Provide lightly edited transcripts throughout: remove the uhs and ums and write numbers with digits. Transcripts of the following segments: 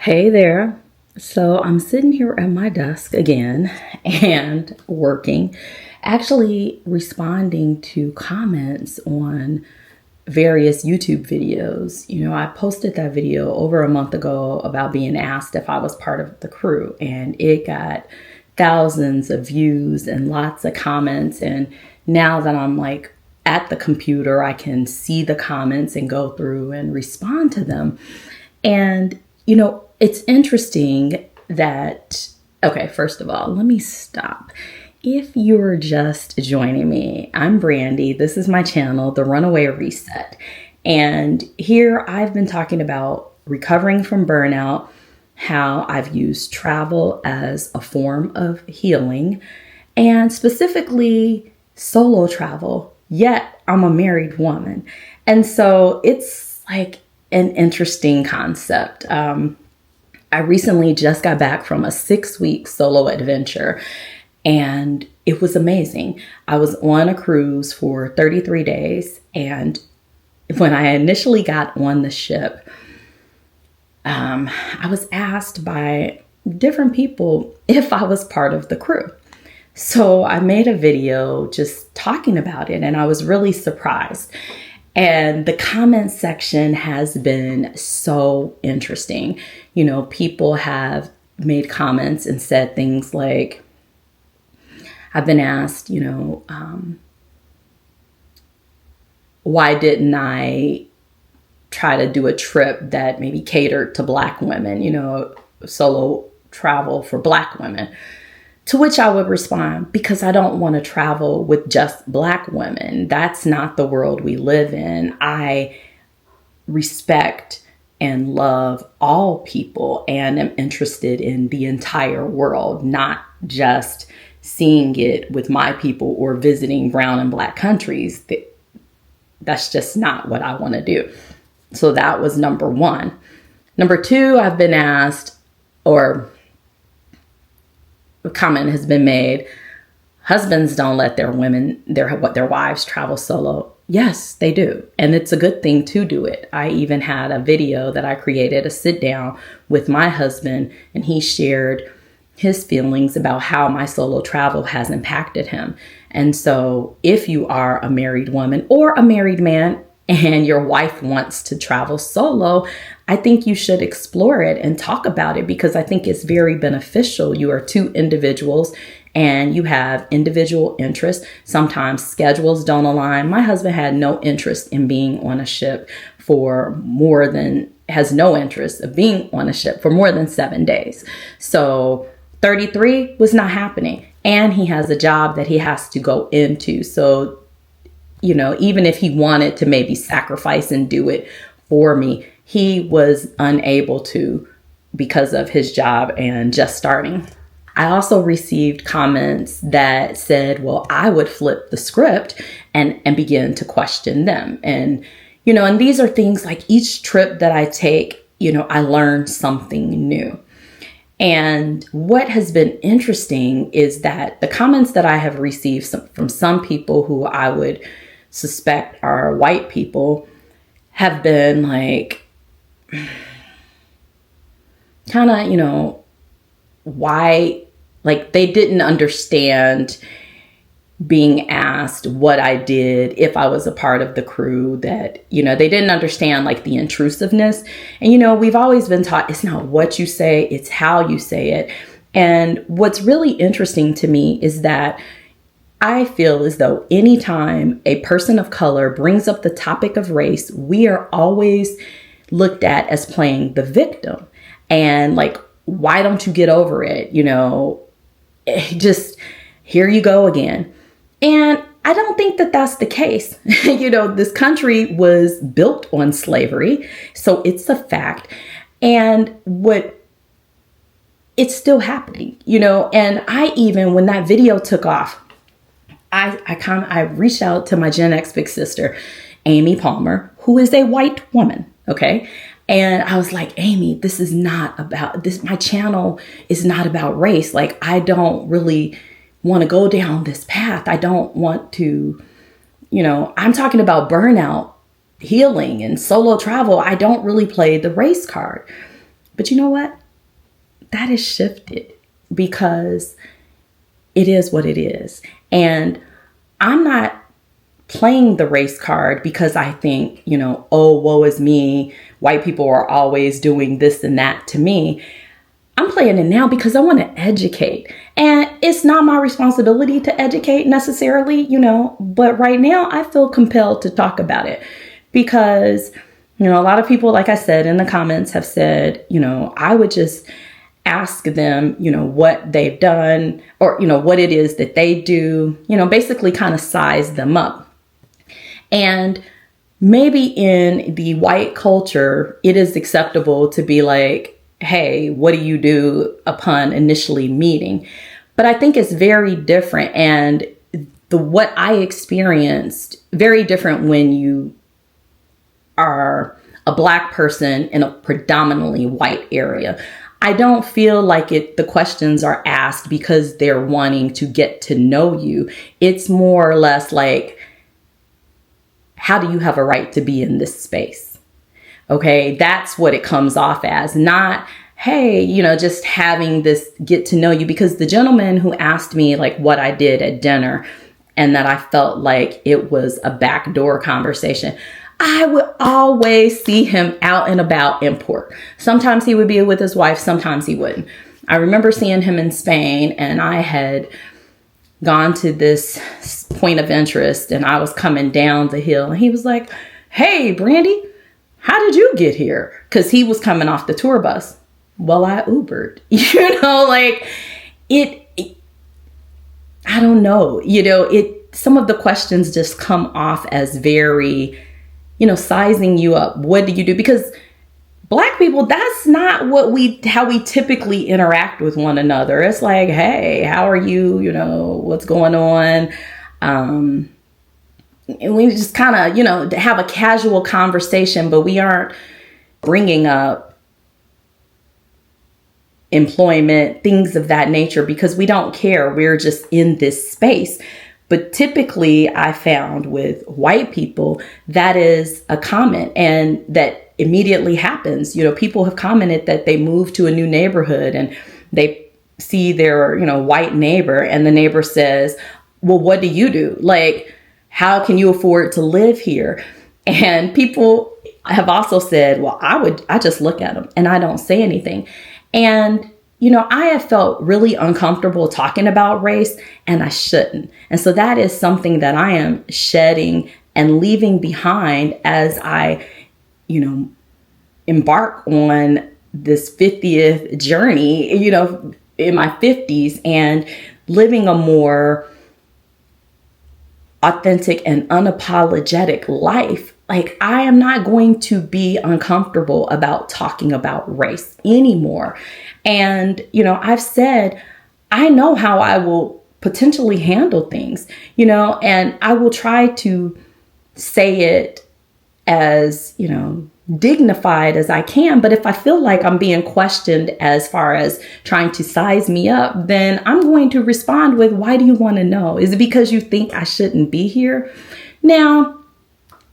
Hey there. So I'm sitting here at my desk again and working, actually responding to comments on various YouTube videos. I posted that video over a month ago about being asked if I was part of the crew, and it got thousands of views and lots of comments. And now that I'm like at the computer, I can see the comments and go through and respond to them. And it's interesting that, okay, first of all, let me stop. If you're just joining me, I'm Brandy. This is my channel, The Runaway Reset. And here I've been talking about recovering from burnout, how I've used travel as a form of healing, and specifically solo travel, yet I'm a married woman. And so it's like an interesting concept. I recently just got back from a 6-week solo adventure, and it was amazing. I was on a cruise for 33 days, and when I initially got on the ship, I was asked by different people if I was part of the crew. So I made a video just talking about it, and I was really surprised. And the comment section has been so interesting. People have made comments and said things like, I've been asked, why didn't I try to do a trip that maybe catered to Black women, solo travel for Black women? To which I would respond, because I don't want to travel with just Black women. That's not the world we live in. I respect and love all people and am interested in the entire world, not just seeing it with my people or visiting brown and Black countries. That's just not what I want to do. So that was number one. Number two, I've been asked, or a comment has been made, husbands don't let their wives travel solo. Yes, they do. And it's a good thing to do it. I even had a video that I created, a sit down with my husband, and he shared his feelings about how my solo travel has impacted him. And so if you are a married woman or a married man and your wife wants to travel solo, I think you should explore it and talk about it, because I think it's very beneficial. You are two individuals and you have individual interests. Sometimes schedules don't align. My husband had no interest in being on a ship has no interest of being on a ship for more than 7 days. So 33 was not happening. And he has a job that he has to go into. So, even if he wanted to maybe sacrifice and do it for me, he was unable to because of his job and just starting. I also received comments that said, well, I would flip the script and begin to question them. And, and these are things like each trip that I take, I learn something new. And what has been interesting is that the comments that I have received from some people who I would suspect are white people have been like, kind of, why, like they didn't understand being asked what I did if I was a part of the crew, that, they didn't understand like the intrusiveness. And, we've always been taught it's not what you say, it's how you say it. And what's really interesting to me is that I feel as though anytime a person of color brings up the topic of race, we are always looked at as playing the victim. And like, why don't you get over it? Just here you go again. And I don't think that that's the case. This country was built on slavery, so it's a fact. And it's still happening, and I even, when that video took off, I reached out to my Gen X big sister, Amy Palmer, who is a white woman. Okay. And I was like, Amy, this is not about this. My channel is not about race. Like, I don't really want to go down this path. I don't want to, I'm talking about burnout, healing, and solo travel. I don't really play the race card. But you know what? That has shifted because it is what it is. And I'm not playing the race card because I think, oh, woe is me. White people are always doing this and that to me. I'm playing it now because I want to educate. And it's not my responsibility to educate necessarily, but right now I feel compelled to talk about it because, a lot of people, like I said in the comments, have said, I would just ask them, what they've done or, what it is that they do, basically kind of size them up. And maybe in the white culture, it is acceptable to be like, hey, what do you do upon initially meeting? But I think it's very different. And what I experienced, very different when you are a Black person in a predominantly white area. I don't feel like the questions are asked because they're wanting to get to know you. It's more or less like, how do you have a right to be in this space? Okay, that's what it comes off as, not, hey, just having this get to know you. Because the gentleman who asked me like what I did at dinner and that I felt like it was a backdoor conversation, I would always see him out and about in port. Sometimes he would be with his wife, sometimes he wouldn't. I remember seeing him in Spain, and I had gone to this point of interest and I was coming down the hill and he was like, hey, Brandy, how did you get here? Because he was coming off the tour bus. Well, I Ubered, I don't know, some of the questions just come off as very, sizing you up. What do you do? Because Black people, that's not how we typically interact with one another. It's like, hey, how are you? What's going on? And we just kind of, have a casual conversation, but we aren't bringing up employment, things of that nature, because we don't care. We're just in this space. But typically I found with white people, that is a comment and that immediately happens. People have commented that they move to a new neighborhood and they see their, white neighbor, and the neighbor says, well, what do you do? Like, how can you afford to live here? And people have also said, well, I just look at them and I don't say anything. And I have felt really uncomfortable talking about race, and I shouldn't. And so that is something that I am shedding and leaving behind as I, embark on this 50th journey, in my 50s, and living a more authentic and unapologetic life. Like, I am not going to be uncomfortable about talking about race anymore. And, I've said, I know how I will potentially handle things, and I will try to say it as, dignified as I can. But if I feel like I'm being questioned as far as trying to size me up, then I'm going to respond with, why do you want to know? Is it because you think I shouldn't be here? Now,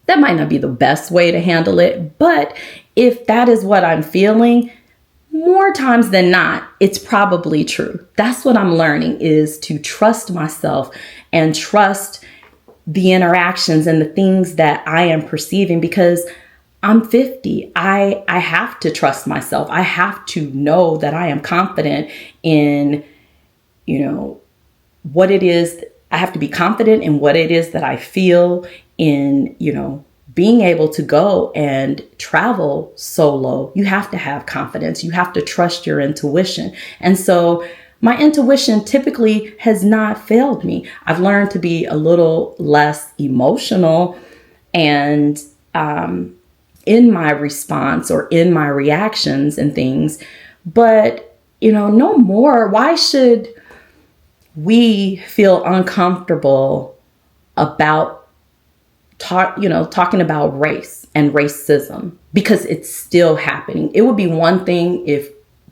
that might not be the best way to handle it, but if that is what I'm feeling, more times than not, it's probably true. That's what I'm learning, is to trust myself and trust the interactions and the things that I am perceiving, because I'm 50. I have to trust myself. I have to know that I am confident in, what it is. I have to be confident in what it is that I feel, in, being able to go and travel solo. You have to have confidence. You have to trust your intuition. And so my intuition typically has not failed me. I've learned to be a little less emotional and in my response or in my reactions and things. But, no more. Why should we feel uncomfortable about talking about race and racism, because it's still happening? It would be one thing if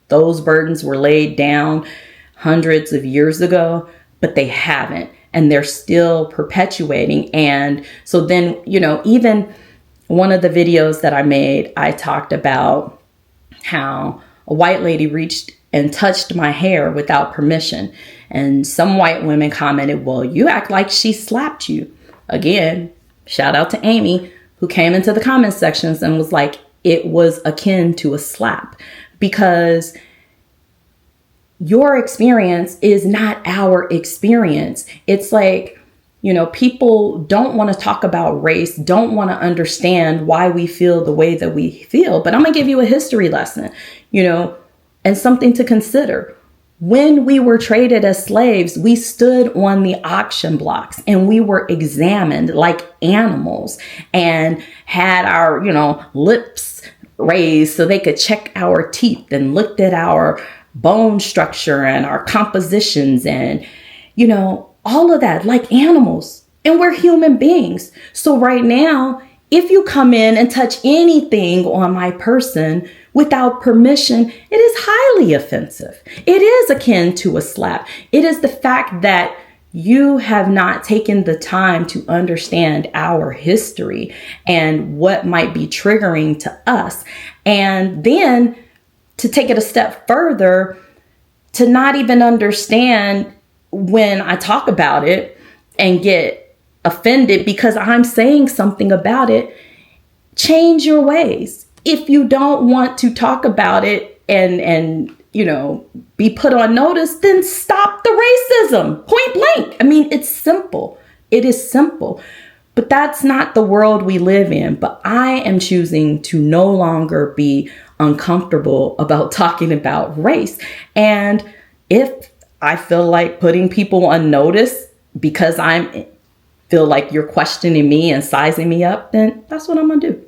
those burdens were laid down hundreds of years ago, but they haven't, and they're still perpetuating. And so then, even one of the videos that I made, I talked about how a white lady reached and touched my hair without permission. And some white women commented, well, you act like she slapped you. Again, shout out to Amy, who came into the comment sections and was like, it was akin to a slap, because your experience is not our experience. It's like, people don't want to talk about race, don't want to understand why we feel the way that we feel. But I'm going to give you a history lesson, and something to consider. When we were traded as slaves, we stood on the auction blocks and we were examined like animals and had our, lips raised so they could check our teeth and looked at our bone structure and our compositions and, all of that, like animals. And we're human beings. So right now, if you come in and touch anything on my person without permission, it is highly offensive. It is akin to a slap. It is the fact that you have not taken the time to understand our history and what might be triggering to us. And then to take it a step further, to not even understand when I talk about it and get offended because I'm saying something about it. Change your ways. If you don't want to talk about it and be put on notice, then stop the racism. Point blank. I mean, it's simple. It is simple. But that's not the world we live in. But I am choosing to no longer be uncomfortable about talking about race. And if I feel like putting people on notice because I feel like you're questioning me and sizing me up, then that's what I'm going to do.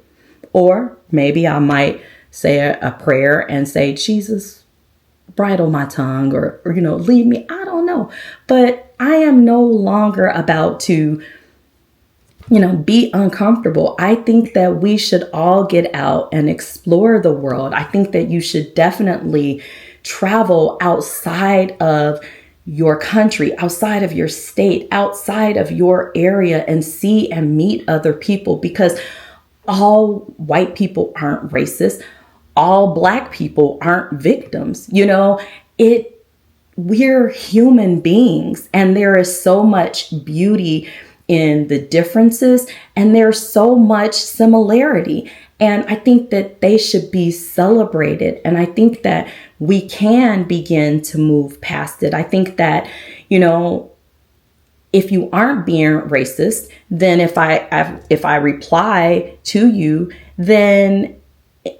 Or maybe I might say a prayer and say, Jesus, bridle my tongue or lead me. I don't know. But I am no longer about to, be uncomfortable. I think that we should all get out and explore the world. I think that you should definitely travel outside of your country, outside of your state, outside of your area and see and meet other people, because all white people aren't racist. All Black people aren't victims. We're human beings, and there is so much beauty in the differences, and there's so much similarity. And I think that they should be celebrated. And I think that we can begin to move past it. I think that, if you aren't being racist, then if I reply to you, then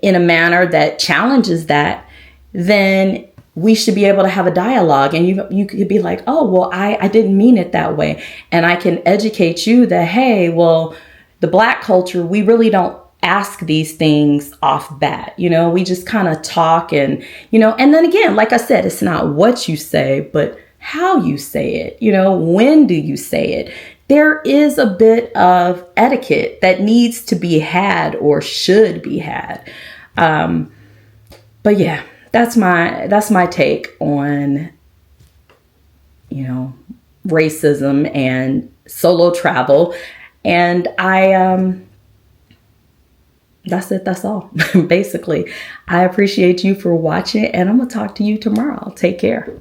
in a manner that challenges that, then we should be able to have a dialogue, and you could be like, oh, well, I didn't mean it that way. And I can educate you that, hey, well, the Black culture, we really don't ask these things off bat. We just kind of talk and then again, like I said, it's not what you say, but how you say it. When do you say it? There is a bit of etiquette that needs to be had or should be had. But yeah, that's my take on, racism and solo travel. And that's it. That's all. Basically, I appreciate you for watching, and I'm going to talk to you tomorrow. Take care.